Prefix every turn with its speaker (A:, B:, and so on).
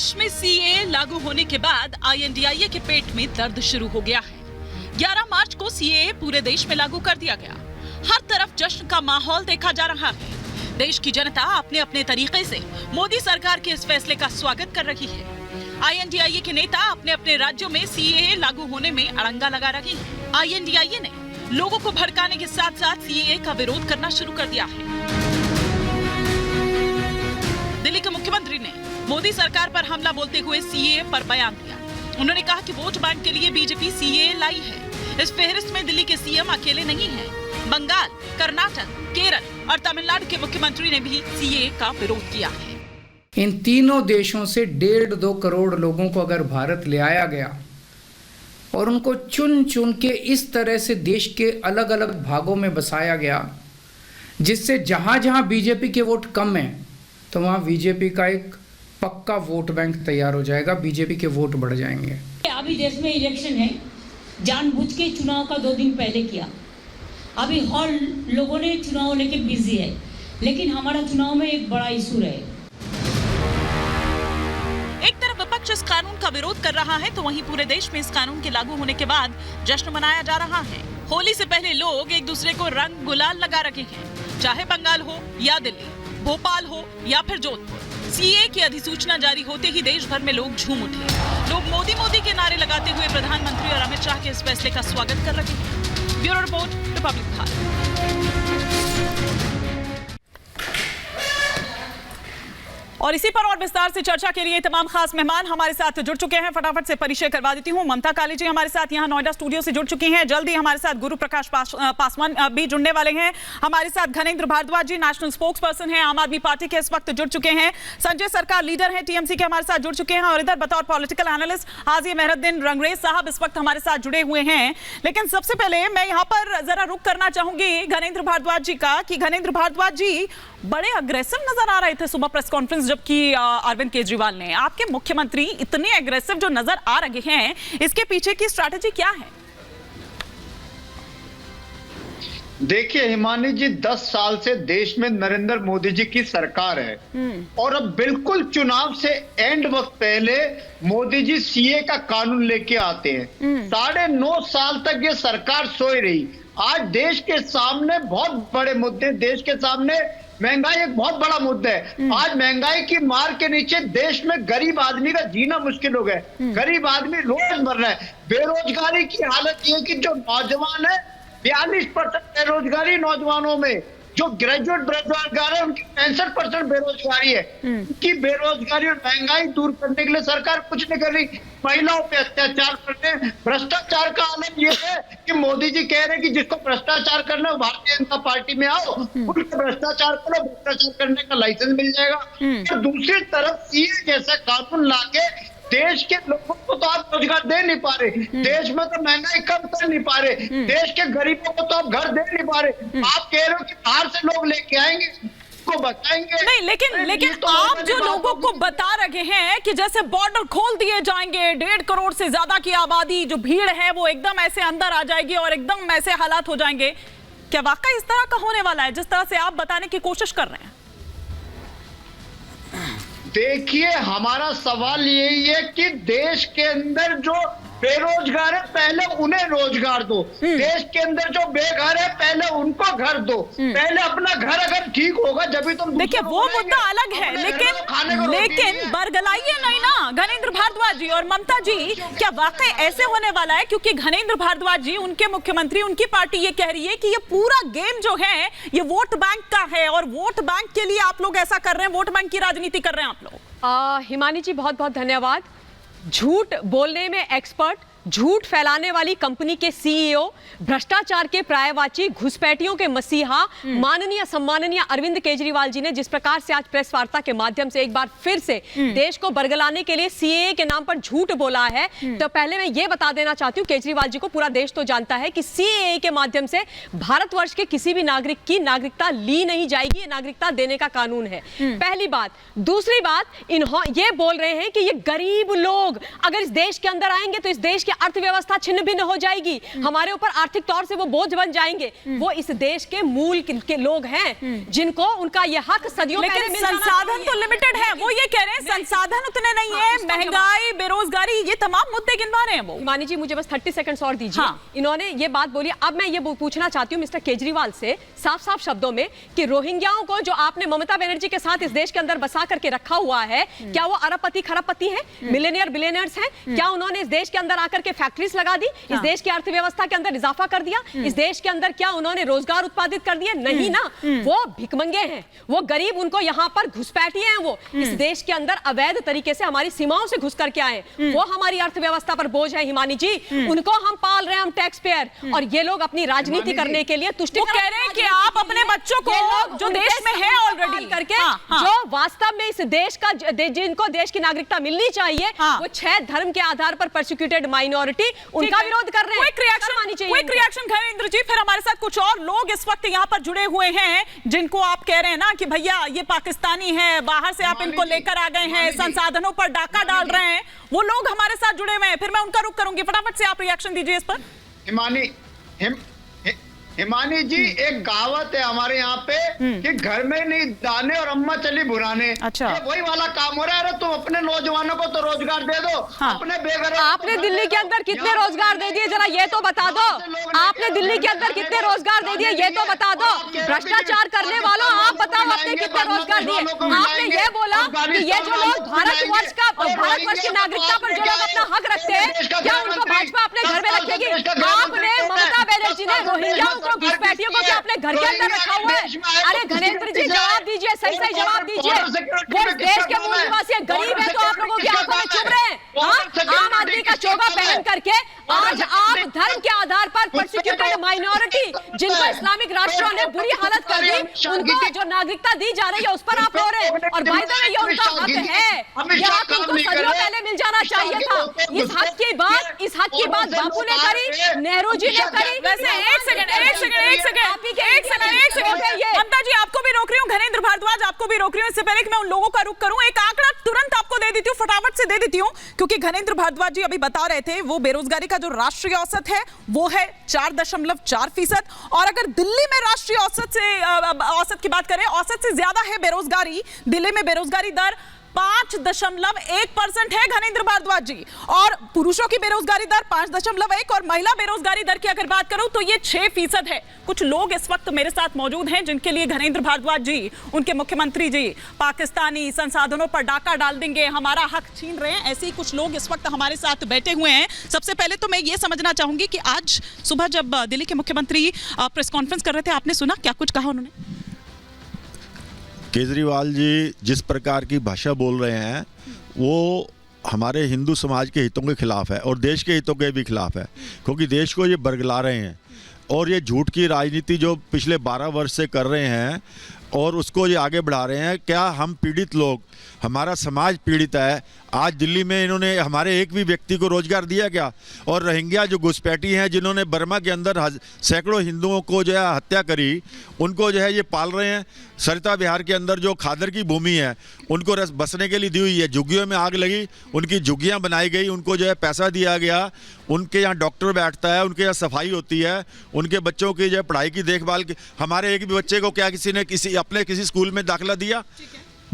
A: देश में सीएए लागू होने के बाद आईएनडीआईए के पेट में दर्द शुरू हो गया है। 11 मार्च को सीएए पूरे देश में लागू कर दिया गया। हर तरफ जश्न का माहौल देखा जा रहा है। देश की जनता अपने अपने तरीके से मोदी सरकार के इस फैसले का स्वागत कर रही है। आईएनडीआईए के नेता अपने अपने राज्यों में सीएए लागू होने में अड़ंगा लगा रहे हैं। आईएनडीआईए ने लोगों को भड़काने के साथ साथ सीएए का विरोध करना शुरू कर दिया है। दिल्ली के मुख्यमंत्री ने मोदी सरकार पर हमला बोलते हुए सीएए पर बयान दिया। उन्होंने कहा कि वोट बैंक के लिए बीजेपी सीएए लाई है। इस फेहरिस्त में दिल्ली के सीएम अकेले नहीं हैं। बंगाल, कर्नाटक, केरल और तमिलनाडु के मुख्यमंत्री ने भी सीएए का विरोध किया है।
B: इन तीनों देशों से 1.5-2 करोड़ लोगों को अगर भारत ले आया गया और उनको चुन चुन के इस तरह से देश के अलग अलग भागों में बसाया गया, जिससे जहां जहां बीजेपी के वोट कम हैं तो वहां बीजेपी का एक पक्का वोट बैंक तैयार हो जाएगा, बीजेपी के वोट बढ़ जाएंगे।
C: अभी देश में इलेक्शन है, जानबूझ के चुनाव का 2 दिन पहले किया। अभी हर लोगों ने चुनाव लेके बिजी है, लेकिन हमारा चुनाव में एक बड़ा इशू है।
A: एक तरफ विपक्ष इस कानून का विरोध कर रहा है तो वहीं पूरे देश में इस कानून के लागू होने के बाद जश्न मनाया जा रहा है। होली से पहले लोग एक दूसरे को रंग गुलाल लगा रहे हैं, चाहे बंगाल हो या दिल्ली, भोपाल हो या फिर जोधपुर। सीएए की अधिसूचना जारी होते ही देश भर में लोग झूम उठे। लोग मोदी मोदी के नारे लगाते हुए प्रधानमंत्री और अमित शाह के इस फैसले का स्वागत कर रहे हैं। Bureau report, Republic Bharat. और इसी पर और विस्तार से चर्चा के लिए तमाम खास मेहमान हमारे साथ जुड़ चुके हैं। फटाफट से परिचय करवा देती हूं। ममता काली जी हमारे साथ यहां नोएडा स्टूडियो से जुड़ चुकी हैं। जल्दी हमारे साथ गुरु प्रकाश पासवान भी जुड़ने वाले हैं। हमारे साथ घनेंद्र भारद्वाज जी नेशनल स्पोक्स पर्सन हैं, आम आदमी पार्टी के इस वक्त जुड़ चुके हैं। संजय सरकार लीडर हैं टीएमसी के, हमारे साथ जुड़ चुके हैं। और इधर बतौर पॉलिटिकल एनालिस्ट हाजी मेहरुद्दीन रंगरेज साहब इस वक्त हमारे साथ जुड़े हुए हैं। लेकिन सबसे पहले मैं यहाँ पर जरा रुक करना चाहूंगी घनेंद्र भारद्वाज जी का, कि घनेंद्र भारद्वाज जी बड़े अग्रेसिव नजर आ रहे थे सुबह प्रेस कॉन्फ्रेंस जबकि अरविंद केजरीवाल ने। आपके मुख्यमंत्री इतने एग्रेसिव जो नजर आ रहे हैं, इसके पीछे की स्ट्रैटेजी क्या है?
D: देखिए हिमानी जी, 10 साल से देश में नरेंद्र मोदी जी की सरकार है और अब बिल्कुल चुनाव से एंड वक्त पहले मोदी जी सीए का कानून लेके आते हैं। 9.5 साल तक ये सरकार सोई रही। आज देश के सामने बहुत बड़े मुद्दे, देश के सामने महंगाई एक बहुत बड़ा मुद्दा है। आज महंगाई की मार के नीचे देश में गरीब आदमी का जीना मुश्किल हो गया। गरीब आदमी रोज मर रहा है। बेरोजगारी की हालत ये कि जो नौजवान है, 42% बेरोजगारी नौजवानों में, जो ग्रेजुएट बेरोजगार है उनकी 65% बेरोजगारी है। उनकी बेरोजगारी और महंगाई दूर करने के लिए सरकार कुछ नहीं कर रही। महिलाओं पे अत्याचार करते हैं। भ्रष्टाचार का आलम ये है कि मोदी जी कह रहे हैं कि जिसको भ्रष्टाचार करना है भारतीय जनता पार्टी में आओ, उनको भ्रष्टाचार करो, भ्रष्टाचार करने का लाइसेंस मिल जाएगा। और दूसरी तरफ सीए जैसा कानून लाके देश के लोगों को तो आप रोजगार दे नहीं पा रहे, देश में तो महंगाई कम कर नहीं पा रहे, देश के गरीबों को तो आप घर दे नहीं पा रहे। आप कह रहे हो कि बाहर से लोग लेके आएंगे, को बताएंगे।
A: नहीं, लेकिन तो आप जो लोगों को बता रहे हैं कि जैसे बॉर्डर खोल दिए जाएंगे, 1.5 करोड़ से ज्यादा की आबादी, जो भीड़ है वो एकदम ऐसे अंदर आ जाएगी और एकदम ऐसे हालात हो जाएंगे, क्या वाकई इस तरह का होने वाला है जिस तरह से आप बताने की कोशिश कर रहे हैं?
D: देखिए, हमारा सवाल यही है कि देश के अंदर जो बेरोजगार है पहले उन्हें रोजगार दो, देश के अंदर जो बेघर है पहले उनको घर दो। पहले अपना घर अगर ठीक होगा जब तुम।
A: देखिए वो मुद्दा अलग है, लेकिन बरगलाइए नहीं ना घनेंद्र भारद्वाज जी और ममता जी। क्या वाकई ऐसे होने वाला है? क्योंकि घनेंद्र भारद्वाज जी, उनके मुख्यमंत्री, उनकी पार्टी ये कह रही है कि ये पूरा गेम जो है ये वोट बैंक का है और वोट बैंक के लिए आप लोग ऐसा कर रहे हैं, वोट बैंक की राजनीति कर रहे हैं आप लोग।
E: हिमानी जी बहुत बहुत धन्यवाद। झूठ बोलने में एक्सपर्ट, झूठ फैलाने वाली कंपनी के सीईओ, भ्रष्टाचार के पर्यायवाची, घुसपैठियों के मसीहा माननीय सम्माननीय अरविंद केजरीवाल जी ने जिस प्रकार से आज प्रेस वार्ता के माध्यम से एक बार फिर से देश को बरगलाने के लिए सीएए के नाम पर झूठ बोला है, तो पहले मैं ये बता देना चाहती हूँ केजरीवाल जी को, पूरा देश तो जानता है कि सीएए के माध्यम से भारतवर्ष के किसी भी नागरिक की नागरिकता ली नहीं जाएगी। ये नागरिकता देने का कानून है, पहली बात। दूसरी बात, ये बोल रहे हैं कि ये गरीब लोग अगर इस देश के अंदर आएंगे तो इस देश के अर्थव्यवस्था छिन्न भिन्न हो जाएगी, हमारे ऊपर आर्थिक तौर से वो बोझ बन जाएंगे। वो इस देश के मूल के लोग हैं जिनको उनका ये हक सदियों पहले मिल जाना
A: संसाधन
E: चाहिए।
A: तो लिमिटेड है, वो ये कह रहे हैं संसाधन उतने नहीं है, महंगाई, बेरोजगारी, ये तमाम मुद्दे गिनवा रहे हैं वो।
E: हिमानी जी मुझे बस 30 सेकंड्स और दीजिए।
A: हाँ।
E: इन्होंने ये बात बोली। अब मैं ये पूछना चाहती हूँ मिस्टर केजरीवाल से साफ साफ शब्दों में कि रोहिंग्याओं को जो आपने ममता बनर्जी के साथ इस देश के अंदर बसा करके रखा हुआ है, क्या वो अरबपति खरबपति हैं, मिलियनियर बिलियनियर्स हैं? क्या उन्होंने इस देश के अंदर आकर के फैक्ट्रीज लगा दी, इस देश की अर्थव्यवस्था के अंदर इजाफा कर दिया, इस देश के अंदर क्या उन्होंने रोजगार उत्पादित कर दिया? नहीं ना। वो भिखमंगे हैं, वो गरीब, उनको यहाँ पर घुसपैठिए हैं। वो इस देश के अंदर अवैध तरीके से हमारी सीमाओं से घुस करके आए, वो हमारी अर्थव्यवस्था पर बोझ है। हिमानी जी, उनको हम पाल रहे हैं, हम टैक्स पेयर, और ये लोग अपनी राजनीति करने के लिए
A: वो कह रहे हैं कि आप अपने बच्चों को जो देश में है ऑलरेडी
E: करके
A: हाँ।
E: जो वास्तव में इस देश का जिनको देश की नागरिकता मिलनी चाहिए, वो 6 धर्म के आधार पर परसिक्यूटेड माइनॉरिटी, उनका विरोध कर रहे हैं।
A: क्विक रिएक्शन घरेंद्र जी। फिर हमारे साथ कुछ और लोग इस वक्त यहाँ पर जुड़े हुए हैं जिनको आप कह रहे हैं ना कि भैया ये पाकिस्तानी है, बाहर से आप इनको लेकर आ गए हैं, संसाधनों पर डाका डाल रहे हैं। वो लोग हमारे साथ जुड़े हुए हैं, फिर मैं उनका रुख करूंगी। फटाफट से आप रिएक्शन दीजिए इस पर।
D: हिमानी जी, एक कहावत है हमारे यहाँ पे कि घर में नहीं दाने और अम्मा चली बुराने।
A: अच्छा।
D: ये वही वाला काम हो रहा है। तुम अपने नौजवानों को तो रोजगार दे दो,
A: हाँ।
D: अपने बेघर।
E: आपने दिल्ली के अंदर कितने रोजगार दे दिए, जरा ये तो बता दो। आपने दिल्ली के अंदर कितने रोजगार दे दिए, ये तो बता दो। भ्रष्टाचार करने वालों, आप बताओ आपने कितने रोजगार दिए। आपने ये बोला कि ये जो लोग भारतवर्ष की नागरिकता पर जो लोग अपना हक रखते हैं, क्या उनको भाजपा अपने घर में रखेगी? आपने ममता बनर्जी ने रोहिंग्याओं को, घुसपैठियों को क्या अपने घर के अंदर रखा हुआ है? अरे घनेंद्र जी, जवाब दीजिए, सही सही जवाब दीजिए। वो इस देश के मूल निवासी गरीब है, तो आप लोगों की आंखों में चुभ रहे हैं। आम आदमी का चोगा पहन करके आज आप धर्म के आधार पर परसिक्यूटेड माइनॉरिटी, जिनको इस्लामिक राष्ट्रों ने बुरी हालत कर दी, उनको जो नागरिकता दी जा रही है उस पर आप रो रहे हैं। और भाई साहब, ये उनका हक है, ये आप उनको सदियों पहले मिल जाना चाहिए था। इस हक की बात बापू ने करी, नेहरू जी ने करी।
A: वैसे एक सेकंड ममता जी, आपको भी रोक रही हूँ, घरेंद्र भारद्वाज आपको भी रोक रही हूँ। इससे पहले कि मैं उन लोगों का रुख करूं, एक आंकड़ा तुरंत आपको दे देती हूँ, फटाफट से दे देती हूँ, क्योंकि घरेंद्र भारद्वाज जी अभी बता रहे थे वो बेरोजगारी का जो राष्ट्रीय औसत है वो है 4.4%। और अगर दिल्ली में राष्ट्रीय औसत की बात करें, औसत से ज्यादा है बेरोजगारी। दिल्ली में बेरोजगारी दर 5.1% है घनेंद्र भारद्वाज जी, और पुरुषों की बेरोजगारी दर 5.1 और महिला बेरोजगारी दर की अगर बात करूं तो ये 6% है। कुछ लोग इस वक्त मेरे साथ मौजूद हैं जिनके लिए घनेंद्र भारद्वाज जी, उनके मुख्यमंत्री जी, पाकिस्तानी संसाधनों पर डाका डाल देंगे, हमारा हक छीन रहे हैं। ऐसे ही कुछ लोग इस वक्त हमारे साथ बैठे हुए हैं। सबसे पहले तो मैं ये समझना चाहूंगी कि आज सुबह जब दिल्ली के मुख्यमंत्री प्रेस कॉन्फ्रेंस कर रहे थे, आपने सुना क्या कुछ कहा उन्होंने?
F: केजरीवाल जी जिस प्रकार की भाषा बोल रहे हैं वो हमारे हिंदू समाज के हितों के खिलाफ है और देश के हितों के भी खिलाफ है, क्योंकि देश को ये बरगला रहे हैं और ये झूठ की राजनीति जो पिछले 12 वर्ष से कर रहे हैं और उसको ये आगे बढ़ा रहे हैं। क्या हम पीड़ित लोग, हमारा समाज पीड़ित है? आज दिल्ली में इन्होंने हमारे एक भी व्यक्ति को रोजगार दिया क्या? और रोहिंग्या जो घुसपैठी हैं जिन्होंने बर्मा के अंदर सैकड़ों हिंदुओं को जो है हत्या करी, उनको जो है ये पाल रहे हैं। सरिता बिहार के अंदर जो खादर की भूमि है उनको बसने के लिए दी हुई है, झुग्गियों में आग लगी, उनकी झुग्गियाँ बनाई गई, उनको जो है पैसा दिया गया, उनके यहाँ डॉक्टर बैठता है, उनके यहाँ सफाई होती है, उनके बच्चों की जो है पढ़ाई की देखभाल की। हमारे एक भी बच्चे को क्या किसी ने किसी स्कूल में दाखिला दिया?